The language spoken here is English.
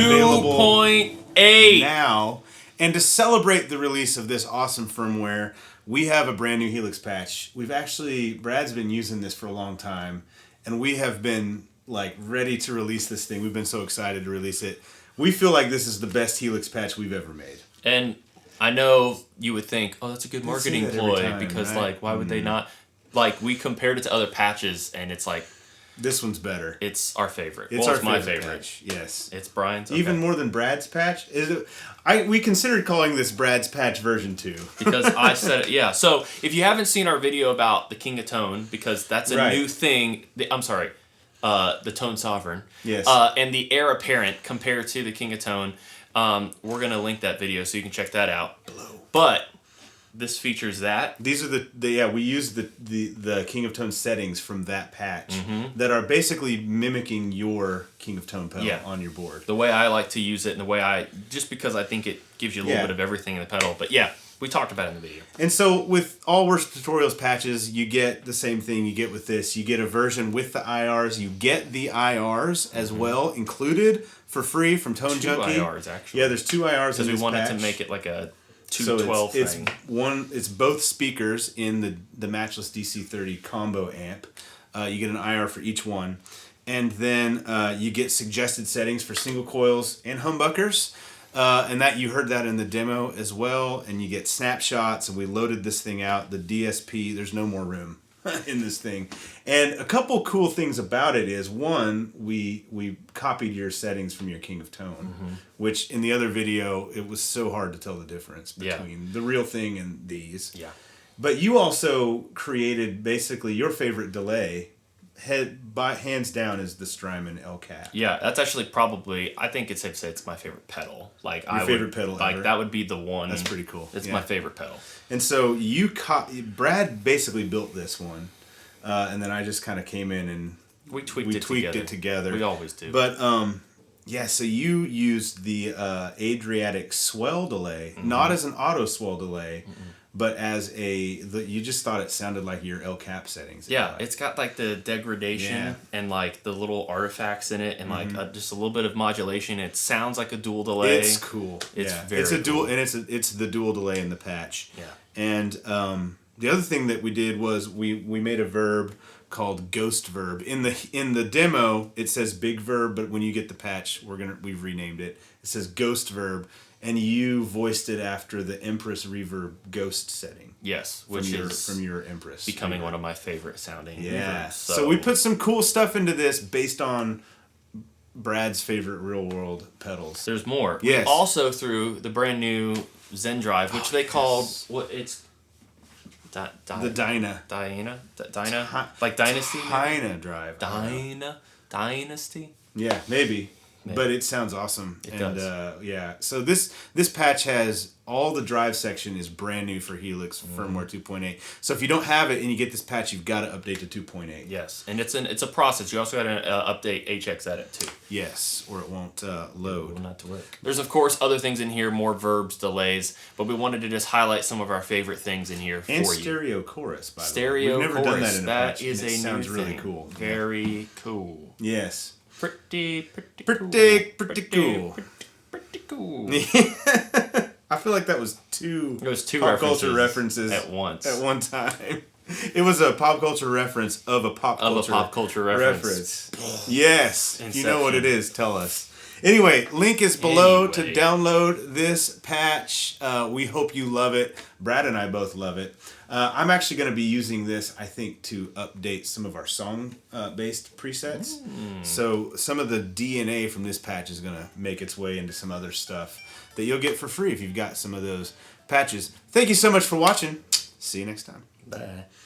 available 2.8 now. And to celebrate the release of this awesome firmware, we have a brand new Helix patch. Brad's been using this for a long time, and we have been like ready to release this thing. We've been so excited to release it. We feel like this is the best Helix patch we've ever made. And I know you would think, oh, that's a good marketing ploy time, because, right? like, why would they not? Like, we compared it to other patches, and it's like, this one's better. it's our favorite. It's my favorite. patch. Yes. It's Brian's. Okay. Even more than Brad's patch? Is it? We considered calling this Brad's patch version 2. Because I said it, yeah. So if you haven't seen our video about the King of Tone, because that's a new thing. I'm sorry, the Tone Sovereign. Yes. And the Heir Apparent compared to the King of Tone. We're gonna link that video so you can check that out. But this features that. These are we used the King of Tone settings from that patch that are basically mimicking your King of Tone pedal on your board. The way I like to use it and the way just because I think it gives you a little bit of everything in the pedal. But yeah, we talked about it in the video. And so with all Worst Tutorials patches, you get the same thing you get with this. You get a version with the IRs. You get the IRs as well included for free from Tone Junkie. 2 IRs, actually. Yeah, there's 2 IRs in this patch. Because we wanted to make it like a 212 thing. It's both speakers in the Matchless DC-30 combo amp. You get an IR for each one. And then you get suggested settings for single coils and humbuckers. And that you heard that in the demo as well. And you get snapshots, and we loaded this thing out. The DSP, there's no more room in this thing. And a couple cool things about it is, one, we copied your settings from your King of Tone, which in the other video, it was so hard to tell the difference between the real thing and these. Yeah. But you also created basically your favorite delay. Hands down is the Strymon LCAP. Yeah, that's actually probably, I think it's safe to say it's my favorite pedal. Like your favorite pedal like ever? That would be the one. That's pretty cool. It's my favorite pedal. And so Brad basically built this one, and then I just kind of came in and we tweaked it together. We always do. But so you used the Adriatic swell delay, not as an auto swell delay, but as you just thought it sounded like your LCAP settings. Yeah, it's got like the degradation and like the little artifacts in it, and like just a little bit of modulation. It sounds like a dual delay. It's cool. It's a dual, and it's the dual delay in the patch. Yeah. And the other thing that we did was we made a verb called Ghost Verb. In the demo, it says Big Verb, but when you get the patch, we've renamed it. It says Ghost Verb. And you voiced it after the Empress Reverb Ghost setting. Yes, which is from your Empress. Becoming one of my favorite sounding reverbs. So we put some cool stuff into this based on Brad's favorite real world pedals. There's more. Yes. We also threw the brand new Zen Drive, which they called the Dyna. Like Dynasty? Dyna Drive. Dynasty? Yeah, maybe. But it sounds awesome. It does. So this patch has all the drive section is brand new for Helix Firmware 2.8. So if you don't have it and you get this patch, you've got to update to 2.8. Yes, and it's a process. You also got to update HX Edit too. Yes, or it won't load. It will not work. There's of course other things in here, more verbs, delays, but we wanted to just highlight some of our favorite things in here for you. And stereo chorus, by the way. Stereo We've never done that in a patch. That is a sounds new really thing. cool. Very cool. Yes. Pretty cool. I feel like that was two pop culture references at once. At one time. It was a pop culture reference of a pop culture reference. Yes. Inception. If you know what it is, tell us. Anyway, link is below to download this patch. We hope you love it. Brad and I both love it. I'm actually going to be using this, I think, to update some of our song-based presets. So some of the DNA from this patch is going to make its way into some other stuff that you'll get for free if you've got some of those patches. Thank you so much for watching. See you next time. Bye.